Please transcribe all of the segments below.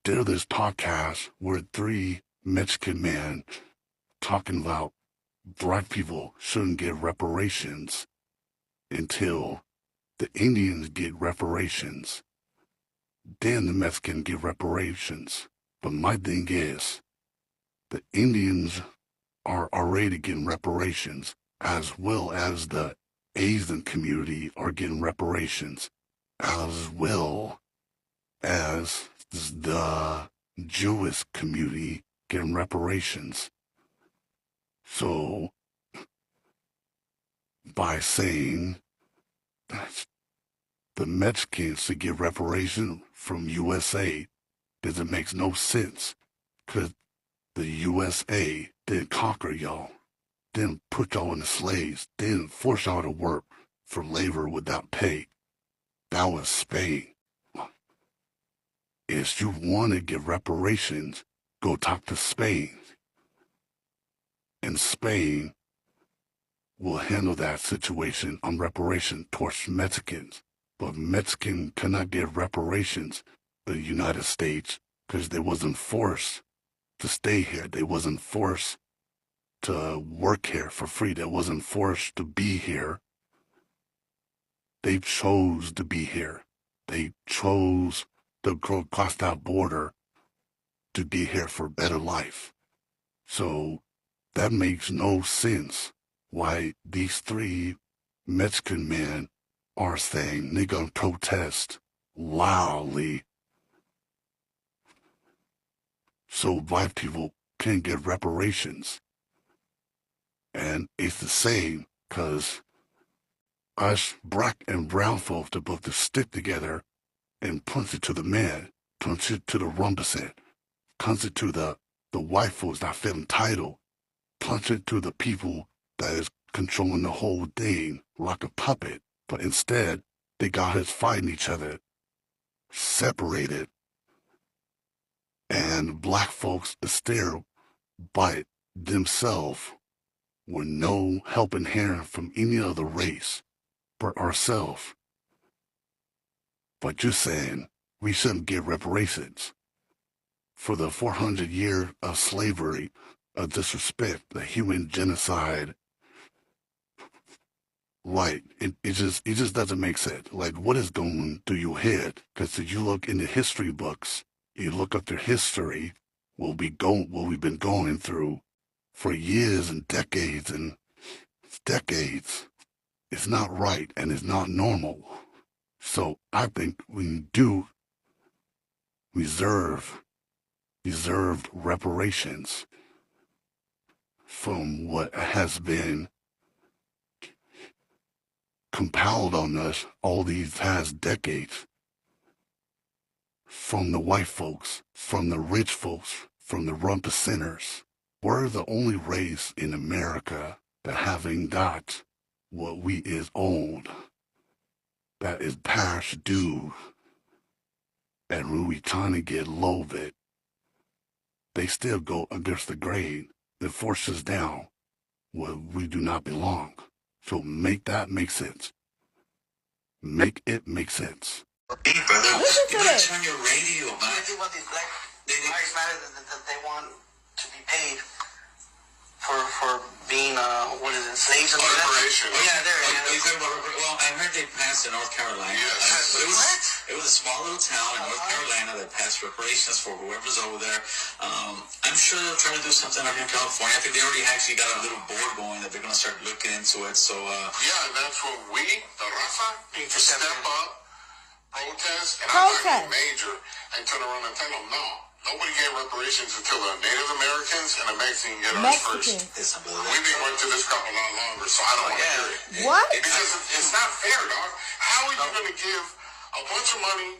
did this podcast where three Mexican men talking about black people shouldn't get reparations until the Indians get reparations. Then the Mexicans get reparations. But my thing is, the Indians are already getting reparations, as well as the Asian community are getting reparations, as well as the Jewish community getting reparations. So, by saying that the Mexicans should get reparations from USA, because it makes no sense, because the USA didn't conquer y'all, didn't put y'all into slaves, didn't force y'all to work for labor without pay. That was Spain. If you want to get reparations, go talk to Spain. And Spain will handle that situation on reparation towards Mexicans. But Mexicans cannot get reparations in the United States because they wasn't forced to stay here. They wasn't forced to work here for free. They wasn't forced to be here. They chose to be here. They chose to go across that border to be here for a better life. So that makes no sense why these three Mexican men are saying they're going to protest loudly so black people can get reparations. And it's the same because us black and brown folks are supposed to stick together and punch it to the man, punch it to the rumpus, punch it to the white folks that feel entitled, punch it to the people that is controlling the whole thing like a puppet. But instead, they got us fighting each other, separated, and black folks are still by themselves with no helping hand from any other race but ourselves. But you're saying we shouldn't get reparations for the 400 years of slavery, of disrespect, the human genocide. Like, it just doesn't make sense. Like, what is going through your head? Because if you look in the history books, you look up their history, what we've been going through for years and decades. It's not right and it's not normal. So I think we do deserved reparations from what has been compiled on us all these past decades, from the white folks, from the rich folks, from the rumpus sinners. We're the only race in America that having got what we is owed, that is past due, and when we trying to get low of it, they still go against the grain that forces down where we do not belong. So make that make sense. Make it make sense. Hey, brother, Listen to you gotta this. turn your radio I back. think what these lives matter that they want to be paid for being what is it, slaves and Reparation. Oh, yeah, there. You talking about, well, I heard they passed in North Carolina. Yes. It was a small little town in North Carolina that passed reparations for whoever's over there. I'm sure they'll try to do something over here in California. I think they already actually got a little board going that they're going to start looking into it. So, Yeah, and that's what we, the Raza, need to step up, protest, and Protest. I'm talking major, and turn around and tell them, no, nobody gave reparations until the Native Americans and the Mexicans get ours first. Mexicans. it's unbelievable. We've been going to this crap a lot longer, so I don't want to hear it. What? Because it's not fair, dog. How are you going to give a bunch of money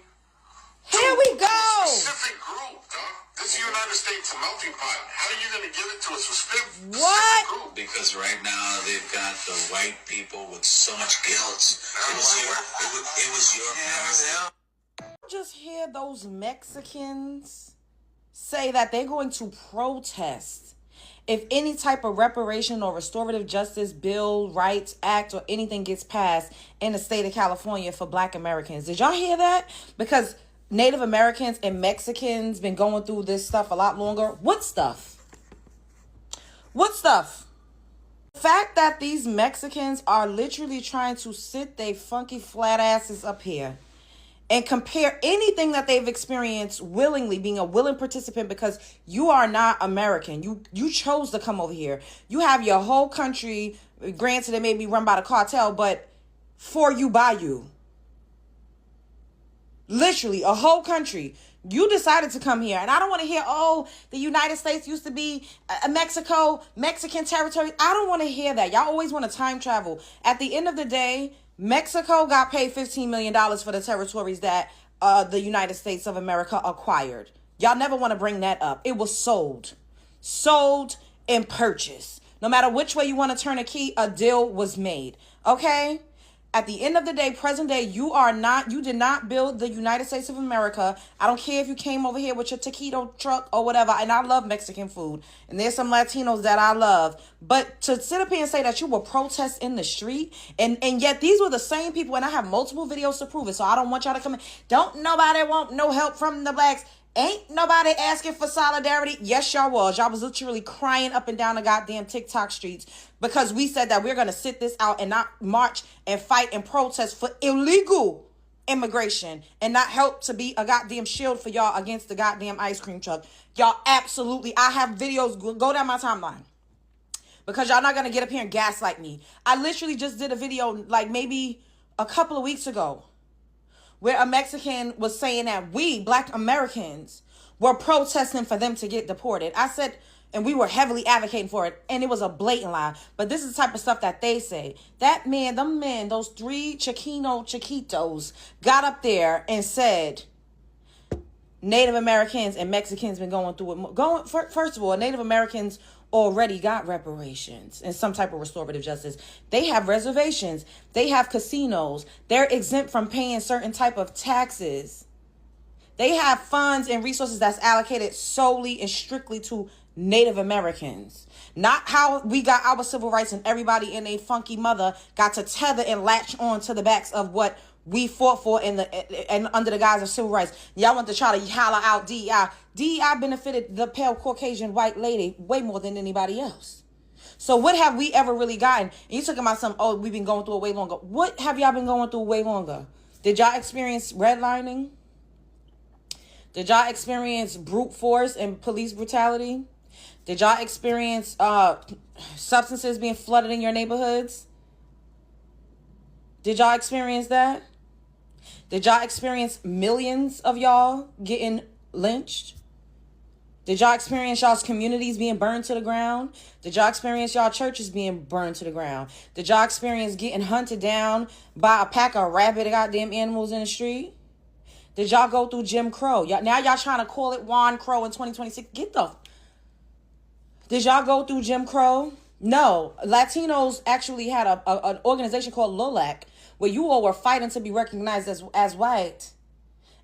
Here we to go. a specific group, dog? This is the United States a melting pot. How are you going to give it to a specific What? group? Because right now they've got the white people with so much guilt. It was your parents. Just hear those Mexicans say that they're going to protest if any type of reparation or restorative justice bill, rights, act, or anything gets passed in the state of California for Black Americans. Did y'all hear that? Because Native Americans and Mexicans been going through this stuff a lot longer. What stuff? What stuff? The fact that these Mexicans are literally trying to sit their funky flat asses up here and compare anything that they've experienced willingly, being a willing participant, because you are not American. You chose to come over here. You have your whole country, granted it may be run by the cartel, but for you, by you. Literally, a whole country. You decided to come here. And I don't want to hear, oh, the United States used to be Mexico, Mexican territory. I don't want to hear that. Y'all always want to time travel. At the end of the day, Mexico got paid $15 million for the territories that the United States of America acquired. Y'all never want to bring that up. It was sold. Sold and purchased. No matter which way you want to turn a key, a deal was made. Okay? At the end of the day, present day, you did not build the United States of America. I don't care if you came over here with your taquito truck or whatever. And I love Mexican food. And there's some Latinos that I love. But to sit up here and say that you will protest in the street, and yet these were the same people, and I have multiple videos to prove it. So I don't want y'all to come in. Don't nobody want no help from the blacks. Ain't nobody asking for solidarity. Yes, y'all was. Y'all was literally crying up and down the goddamn TikTok streets because we said that we're going to sit this out and not march and fight and protest for illegal immigration and not help to be a goddamn shield for y'all against the goddamn ice cream truck. Y'all absolutely, I have videos, go down my timeline. Because y'all not going to get up here and gaslight me. I literally just did a video like maybe a couple of weeks ago where a Mexican was saying that we, Black Americans, were protesting for them to get deported. I said, and we were heavily advocating for it, and it was a blatant lie. But this is the type of stuff that they say. That man, those 3 Chiquitos got up there and said, Native Americans and Mexicans been going through it. First of all, Native Americans already got reparations and some type of restorative justice. They have reservations. They have casinos. They're exempt from paying certain type of taxes. They have funds and resources that's allocated solely and strictly to Native Americans. Not how we got our civil rights and everybody and a funky mother got to tether and latch on to the backs of what we fought for and under the guise of civil rights. Y'all want to try to holler out DEI. DEI benefited the pale Caucasian white lady way more than anybody else. So what have we ever really gotten? And you talking about we've been going through it way longer. What have y'all been going through way longer? Did y'all experience redlining? Did y'all experience brute force and police brutality? Did y'all experience substances being flooded in your neighborhoods? Did y'all experience that? Did y'all experience millions of y'all getting lynched? Did y'all experience y'all's communities being burned to the ground? Did y'all experience y'all churches being burned to the ground? Did y'all experience getting hunted down by a pack of rabid goddamn animals in the street? Did y'all go through Jim Crow? Now y'all trying to call it Juan Crow in 2026. Did y'all go through Jim Crow? No. Latinos actually had an organization called LOLAC where you all were fighting to be recognized as white.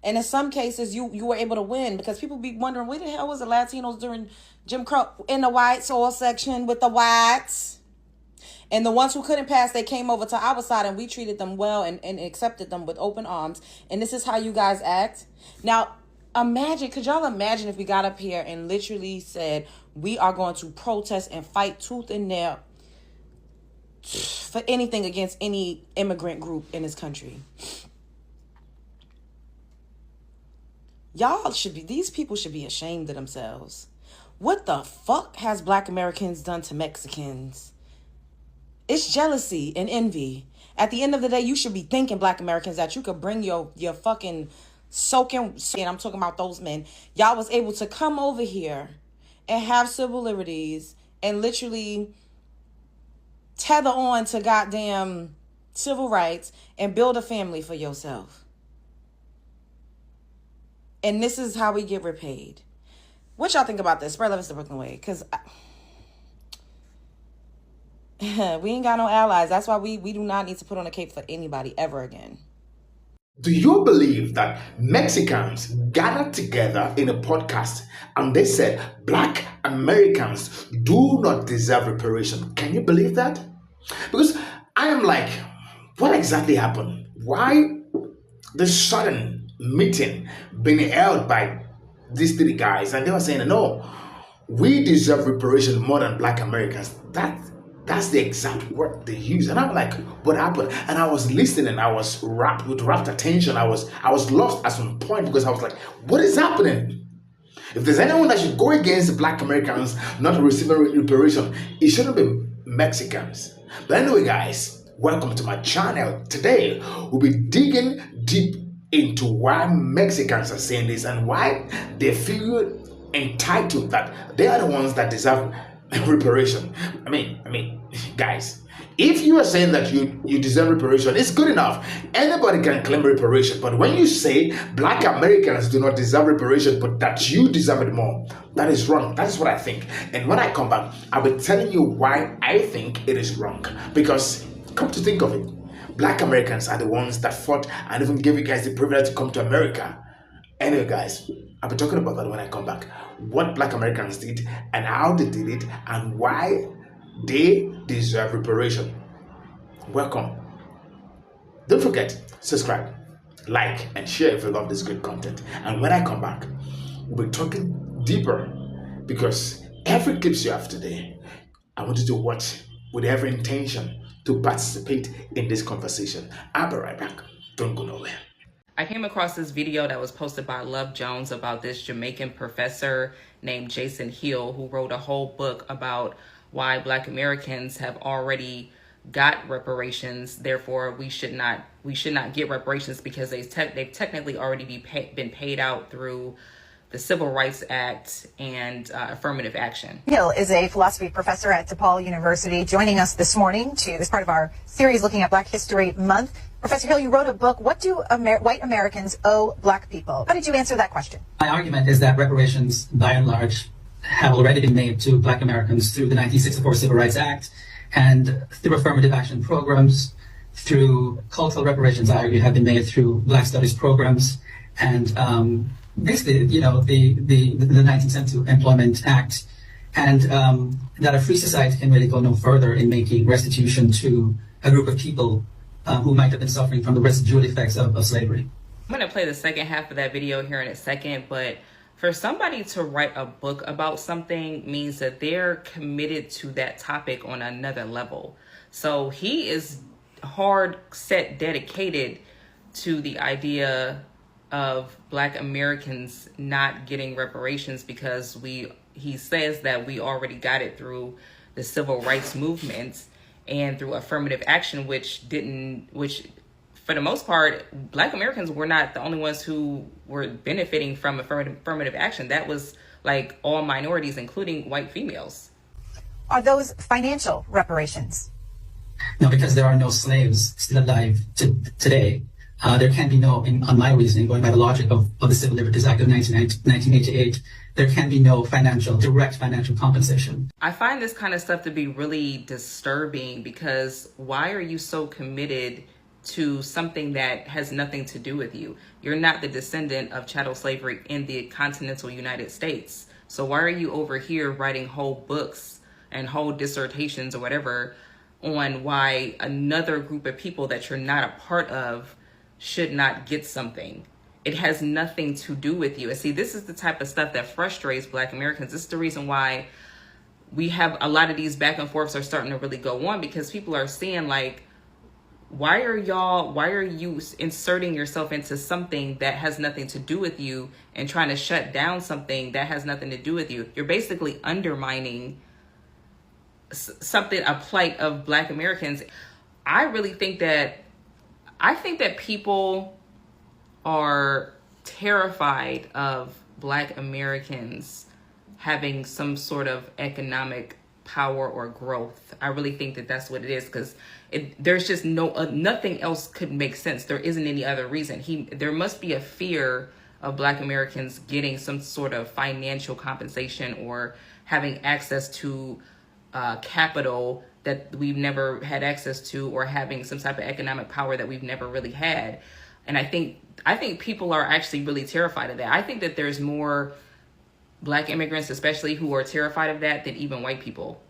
And in some cases, you were able to win because people be wondering, where the hell was the Latinos during Jim Crow? In the white soil section with the whites. And the ones who couldn't pass, they came over to our side and we treated them well and accepted them with open arms. And this is how you guys act. Now, could y'all imagine if we got up here and literally said, we are going to protest and fight tooth and nail for anything against any immigrant group in this country? These people should be ashamed of themselves. What the fuck has Black Americans done to Mexicans? It's jealousy and envy. At the end of the day, you should be thinking, Black Americans, that you could bring your fucking soaking, and I'm talking about those men. Y'all was able to come over here and have civil liberties and literally tether on to goddamn civil rights and build a family for yourself. And this is how we get repaid. What y'all think about this? Spread love is the Brooklyn way. Because we ain't got no allies. That's why we do not need to put on a cape for anybody ever again. Do you believe that Mexicans gathered together in a podcast and they said Black Americans do not deserve reparation? Can you believe that? Because I am like, what exactly happened? Why the sudden meeting being held by these three guys, and they were saying, no, we deserve reparation more than black Americans. That's the exact word they use. And I'm like, what happened? And I was listening, I was rapt with rapt attention. I was lost at some point because I was like, what is happening? If there's anyone that should go against black Americans not receiving reparation, it shouldn't be Mexicans. But anyway, guys, welcome to my channel. Today, we'll be digging deep into why Mexicans are saying this and why they feel entitled that they are the ones that deserve reparation. I mean, guys, if you are saying that you deserve reparation, it's good enough. Anybody can claim reparation. But when you say black Americans do not deserve reparation, but that you deserve it more, that is wrong. That is what I think. And when I come back, I'll be telling you why I think it is wrong. Because come to think of it, black Americans are the ones that fought and even gave you guys the privilege to come to America. Anyway, guys, I'll be talking about that when I come back. What black Americans did and how they did it and why they deserve reparation. Welcome. Don't forget, subscribe, like, and share if you love this great content. And when I come back, we'll be talking deeper because every clips you have today, I want you to watch with every intention to participate in this conversation. I'll be right back. Don't go nowhere. I came across this video that was posted by Love Jones about this Jamaican professor named Jason Hill, who wrote a whole book about why black Americans have already got reparations. Therefore, we should not get reparations because they've technically already been paid out through the Civil Rights Act and affirmative action. Hill is a philosophy professor at DePaul University, joining us this morning to this part of our series looking at Black History Month. Professor Hill, you wrote a book, What Do White Americans Owe Black People? How did you answer that question? My argument is that reparations, by and large, have already been made to black Americans through the 1964 Civil Rights Act and through affirmative action programs, through cultural reparations, I argue, have been made through Black Studies programs, and basically, the 1972 Employment Act, and that a free society can really go no further in making restitution to a group of people who might have been suffering from the residual effects of slavery. I'm going to play the second half of that video here in a second, but for somebody to write a book about something means that they're committed to that topic on another level. So he is hard set dedicated to the idea of black Americans not getting reparations because he says that we already got it through the civil rights movement and through affirmative action, which for the most part, black Americans were not the only ones who were benefiting from affirmative action. That was like all minorities, including white females. Are those financial reparations? No, because there are no slaves still alive today. There can be no, on my reasoning, going by the logic of the Civil Liberties Act of 1988, there can be no direct financial compensation. I find this kind of stuff to be really disturbing because why are you so committed to something that has nothing to do with you? You're not the descendant of chattel slavery in the continental United States. So why are you over here writing whole books and whole dissertations or whatever on why another group of people that you're not a part of should not get something? It has nothing to do with you. And see, this is the type of stuff that frustrates black Americans. This is the reason why we have a lot of these back and forths are starting to really go on, because people are seeing like, why are you inserting yourself into something that has nothing to do with you and trying to shut down something that has nothing to do with you? You're basically undermining a plight of black Americans. I think that people are terrified of black Americans having some sort of economic power or growth. I really think that that's what it is, because there's just nothing else could make sense. There isn't any other reason. There must be a fear of black Americans getting some sort of financial compensation or having access to capital that we've never had access to, or having some type of economic power that we've never really had. And I think people are actually really terrified of that. I think that there's more black immigrants, especially, who are terrified of that than even white people.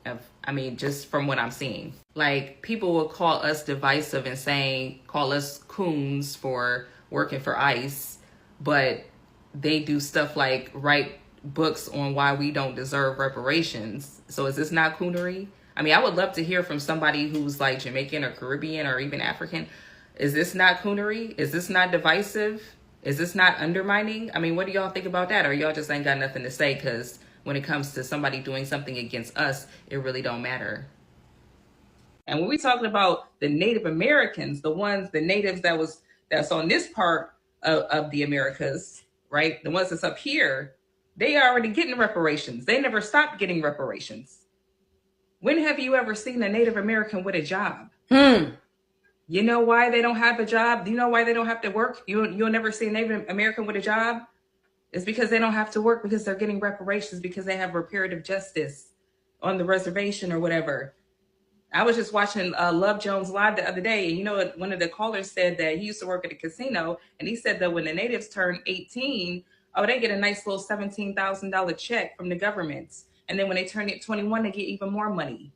Just from what I'm seeing. Like, people will call us divisive and call us coons for working for ICE, but they do stuff like write books on why we don't deserve reparations. So is this not coonery? I mean, I would love to hear from somebody who's like Jamaican or Caribbean or even African. Is this not coonery? Is this not divisive? Is this not undermining? I mean, what do y'all think about that? Or y'all just ain't got nothing to say because when it comes to somebody doing something against us, it really don't matter. And when we talking about the Native Americans, the natives that's on this part of the Americas, right? The ones that's up here, they are already getting reparations. They never stopped getting reparations. When have you ever seen a Native American with a job? You know why they don't have a job? Do you know why they don't have to work? You'll never see a Native American with a job? It's because they don't have to work because they're getting reparations because they have reparative justice on the reservation or whatever. I was just watching Love Jones live the other day, and you know, one of the callers said that he used to work at a casino, and he said that when the natives turn 18, they get a nice little $17,000 check from the government. And then when they turn 21, they get even more money.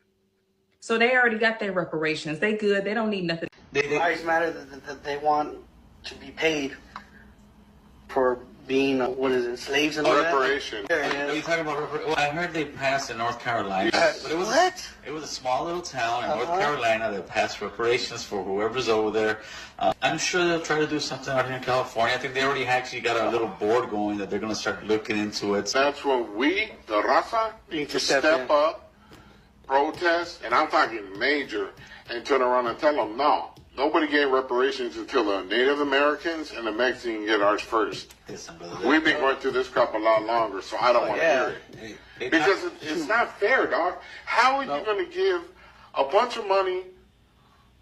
So they already got their reparations. They good. They don't need nothing. Lives matter that they want to be paid for being, slaves and all that? Reparation. Are you talking about well, I heard they passed in North Carolina. But it was It was a small little town in North Carolina that passed reparations for whoever's over there. I'm sure they'll try to do something out here in California. I think they already actually got a little board going that they're going to start looking into it. That's when we, the Raza, need to step up, protest, and I'm talking major, and turn around and tell them, no, nobody gave reparations until the Native Americans and the Mexicans get ours first. We've been going through this crap a lot longer, so I don't want to hear it. Because it's not fair, dog. How are you going to give a bunch of money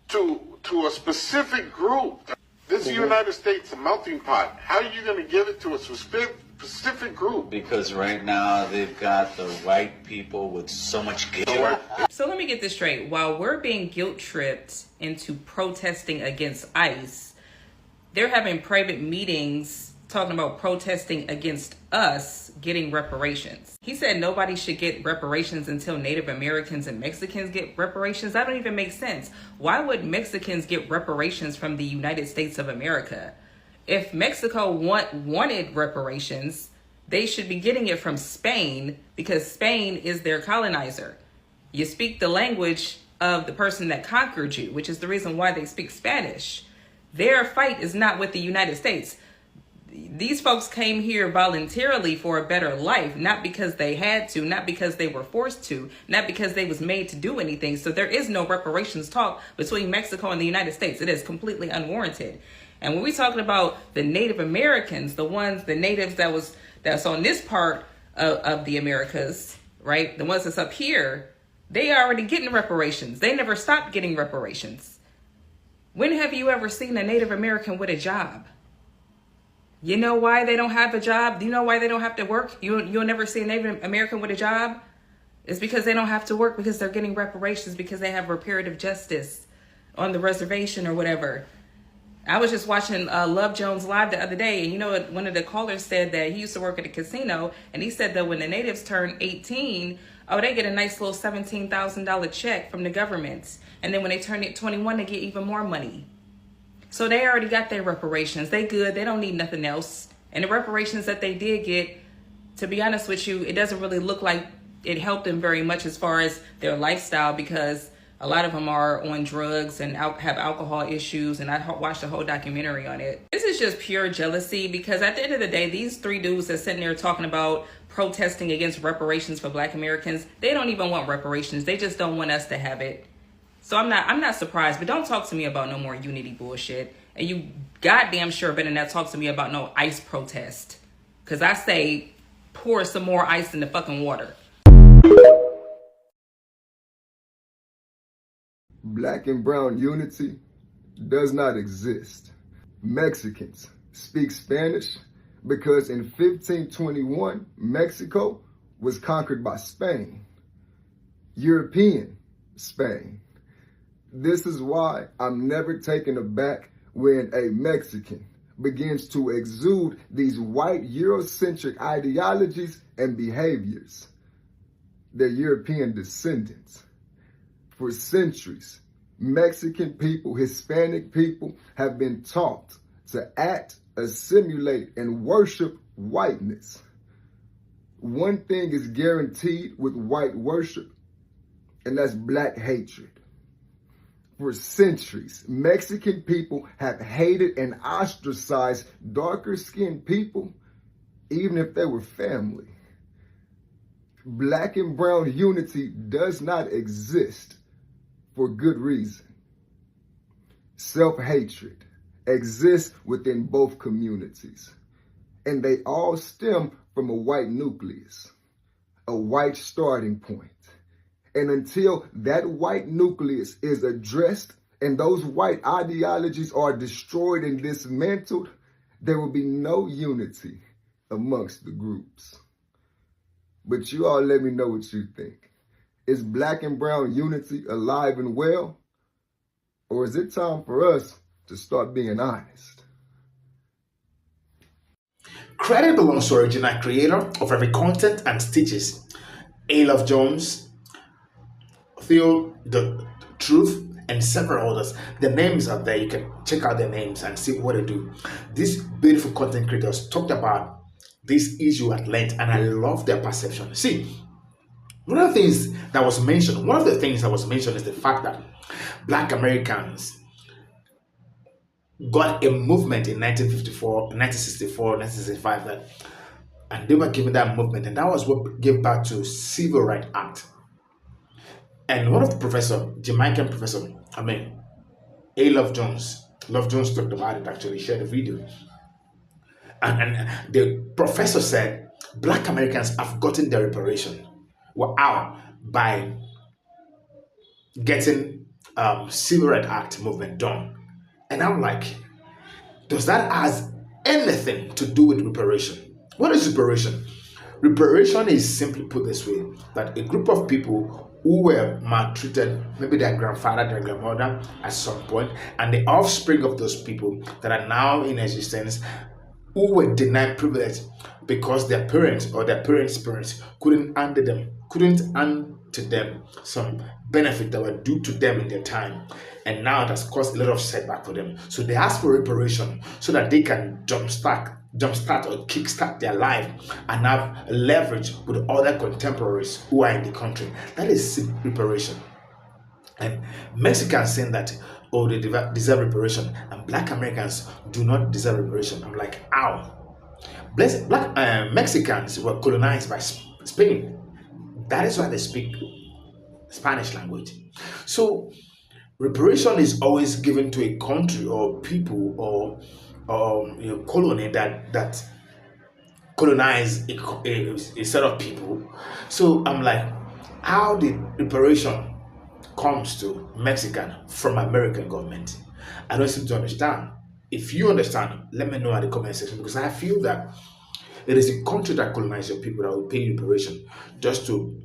to a specific group? This is the United States, a melting pot. How are you going to give it to a specific group? Because right now they've got the white people with so much guilt. So let me get this straight. While we're being guilt tripped into protesting against ICE, they're having private meetings talking about protesting against us getting reparations. He said nobody should get reparations until Native Americans and Mexicans get reparations. That don't even make sense. Why would Mexicans get reparations from the United States of America? If Mexico wanted reparations, they should be getting it from Spain because Spain is their colonizer. You speak the language of the person that conquered you, which is the reason why they speak Spanish. Their fight is not with the United States. These folks came here voluntarily for a better life, not because they had to, not because they were forced to, not because they was made to do anything. So there is no reparations talk between Mexico and the United States. It is completely unwarranted. And when we're talking about the Native Americans, the natives that's on this part of the Americas, right? The ones that's up here, they are already getting reparations. They never stopped getting reparations. When have you ever seen a Native American with a job? You know why they don't have a job? Do you know why they don't have to work? You'll never see a Native American with a job? It's because they don't have to work because they're getting reparations because they have reparative justice on the reservation or whatever. I was just watching Love Jones live the other day, and you know, one of the callers said that he used to work at a casino, and he said that when the natives turn 18, they get a nice little $17,000 check from the government. And then when they turn 21, they get even more money. So they already got their reparations. They good. They don't need nothing else. And the reparations that they did get, to be honest with you, it doesn't really look like it helped them very much as far as their lifestyle because a lot of them are on drugs and have alcohol issues. And I watched a whole documentary on it. This is just pure jealousy because at the end of the day, these three dudes that's sitting there talking about protesting against reparations for Black Americans, they don't even want reparations. They just don't want us to have it. So I'm not surprised, but don't talk to me about no more unity bullshit. And you goddamn sure better not talk to me about no ICE protest. Because I say pour some more ice in the fucking water. Black and brown unity does not exist. Mexicans speak Spanish because in 1521, Mexico was conquered by Spain. European Spain. This is why I'm never taken aback when a Mexican begins to exude these white Eurocentric ideologies and behaviors. They're European descendants. For centuries, Mexican people, Hispanic people have been taught to act assimilate, and worship whiteness. One thing is guaranteed with white worship, and that's black hatred. For centuries, Mexican people have hated and ostracized darker-skinned people, even if they were family. Black and brown unity does not exist for good reason. Self-hatred exists within both communities, and they all stem from a white nucleus, a white starting point. And until that white nucleus is addressed and those white ideologies are destroyed and dismantled, there will be no unity amongst the groups. But you all let me know what you think. Is black and brown unity alive and well? Or is it time for us to start being honest? Credit belongs to original creator of every content and stitches. A. Love Jones, Theo the Truth, and several others. The names are there. You can check out their names and see what they do. These beautiful content creators talked about this issue at length, and I love their perception. See, one of the things that was mentioned is the fact that Black Americans got a movement in 1954, 1964, 1965, and they were given that movement, and that was what gave birth to Civil Rights Act. And one of the professor, Jamaican professor, A. Love Jones talked about it, actually shared a video. And the professor said, Black Americans have gotten their reparation. Well, how? By getting Civil Rights Act movement done. And I'm like, does that has anything to do with reparation? What is reparation? Reparation is, simply put this way, that a group of people who were maltreated, maybe their grandfather, their grandmother at some point, and the offspring of those people that are now in existence, who were denied privilege because their parents or their parents' parents couldn't hand to them some benefit that were due to them in their time. And now that's caused a lot of setback for them. So they ask for reparation so that they can jumpstart or kickstart their life and have leverage with other contemporaries who are in the country. That is reparation. And Mexicans saying that, oh, they deserve reparation, and Black Americans do not deserve reparation. I'm like, ow. Mexicans were colonized by Spain. That is why they speak Spanish language. So reparation is always given to a country or people or colony that colonize a set of people. So I'm like, how did reparation comes to Mexican from American government? I don't seem to understand. If you understand, let me know in the comment section, because I feel that it is the country that colonized your people that will pay you reparation just to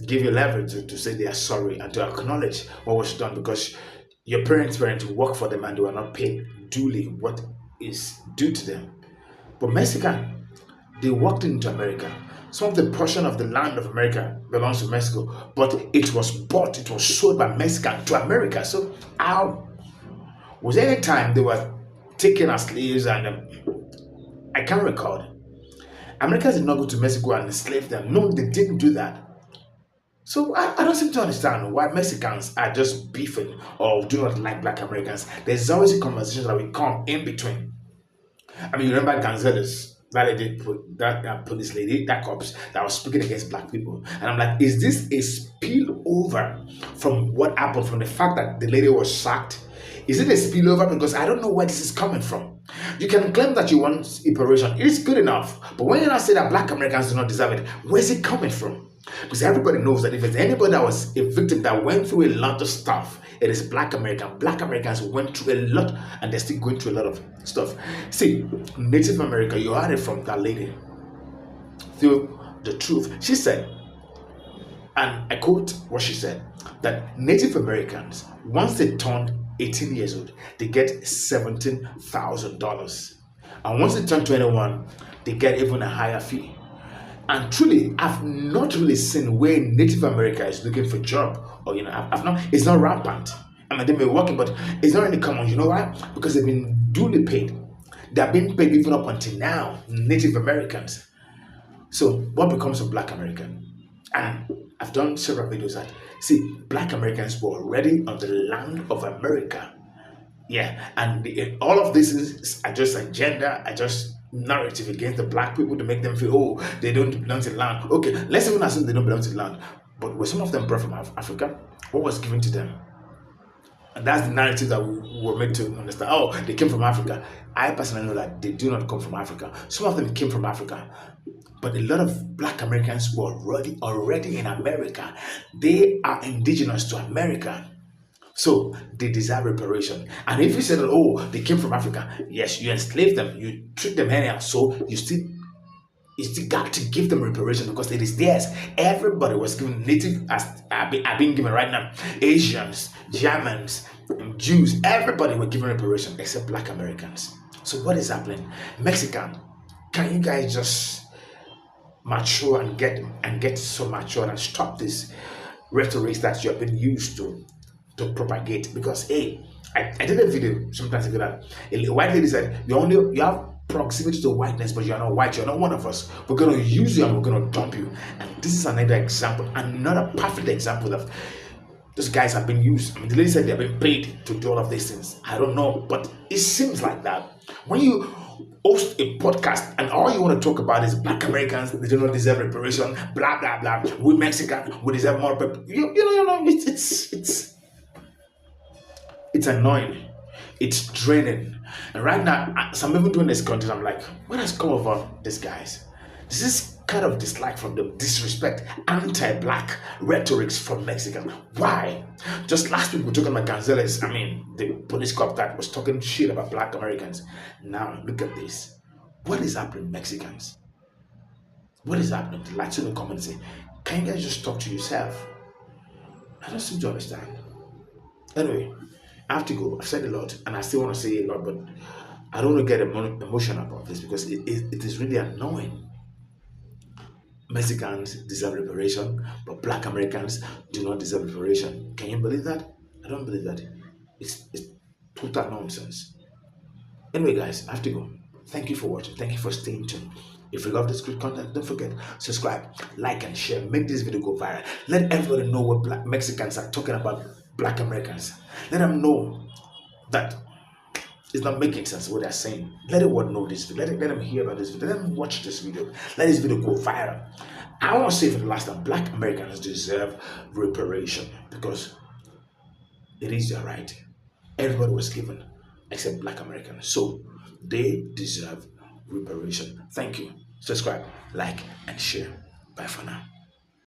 give you leverage to say they are sorry and to acknowledge what was done, because your parents work for them and they were not paid duly what is due to them. But Mexican, they walked into America. Some of the portion of the land of America belongs to Mexico, but it was bought, it was sold by Mexican to America. So how was there any time they were taken as slaves? And I can't recall. Americans did not go to Mexico and enslave them. No, they didn't do that. So I don't seem to understand why Mexicans are just beefing or do not like Black Americans. There's always a conversation that will come in between. I mean, you remember Gonzalez, that police lady, that cops that was speaking against Black people. And I'm like, is this a spillover from what happened, from the fact that the lady was sacked? Is it a spillover? Because I don't know where this is coming from. You can claim that you want reparation. It is good enough. But when you now say that Black Americans do not deserve it, where's it coming from? Because everybody knows that if there's anybody that was a victim that went through a lot of stuff, it is Black American. Black Americans went through a lot, and they're still going through a lot of stuff. See, Native America, you heard it from that lady, through the truth. She said, and I quote what she said, that Native Americans, once they turned 18 years old, they get $17,000. And once they turn 21, they get even a higher fee. And truly, I've not really seen where Native America is looking for a job, or it's not rampant. I mean, they may be working, but it's not really common. You know why? Because they've been duly paid. They are being paid even up until now, Native Americans. So what becomes of Black American? And I've done several videos that see Black Americans were already on the land of America. Yeah, and all of this are just agenda, are just narrative against the black people to make them feel, oh, they don't belong to the land. Okay, let's even assume they don't belong to the land. But were some of them brought from Africa? What was given to them? And that's the narrative that we were made to understand. Oh, they came from Africa. I personally know that they do not come from Africa. Some of them came from Africa. But a lot of Black Americans were already in America. They are indigenous to America. So they deserve reparation. And if you say that, oh, they came from Africa, yes, you enslaved them, you treat them anyhow, so you still got to give them reparation because it is theirs. Everybody was given native as are being given right now. Asians, Germans, Jews, everybody were given reparation except Black Americans. So what is happening? Mexican, can you guys just mature and get so mature and stop this rhetoric that you have been used to propagate? Because hey, I did a video sometimes ago that a white lady said you have proximity to whiteness, but you're not white, you're not one of us. We're gonna use you and we're gonna dump you. And this is another example, another perfect example of those guys have been used. I mean, the lady said they've been paid to do all of these things. I don't know, but it seems like that. When you host a podcast and all you want to talk about is Black Americans, they do not deserve reparation, blah blah blah. We Mexican, we deserve more. You know, it's annoying. It's draining. And right now, so I'm even doing this content. I'm like, what has come over these guys? This is kind of dislike from them, disrespect, anti-black rhetorics from Mexican. Why? Just last week we were talking about Gonzalez. I mean, the police cop that was talking shit about Black Americans. Now look at this. What is happening, Mexicans? What is happening? The Latino community. Can you guys just talk to yourself? I don't seem to understand. Anyway, I have to go. I've said a lot, and I still want to say a lot, but I don't want to get emotional about this because it is really annoying. Mexicans deserve reparation, but Black Americans do not deserve reparation. Can you believe that? I don't believe that. It's total nonsense. Anyway, guys, I have to go. Thank you for watching. Thank you for staying tuned. If you love this great content, don't forget, subscribe, like, and share. Make this video go viral. Let everybody know what Black Mexicans are talking about Black Americans. Let them know that it's not making sense what they're saying. Let the world know this video. Let them hear about this video. Let them watch this video. Let this video go viral. I want to say for the last time, Black Americans deserve reparation because it is their right. Everybody was given except Black Americans. So they deserve reparation. Thank you. Subscribe, like, and share. Bye for now.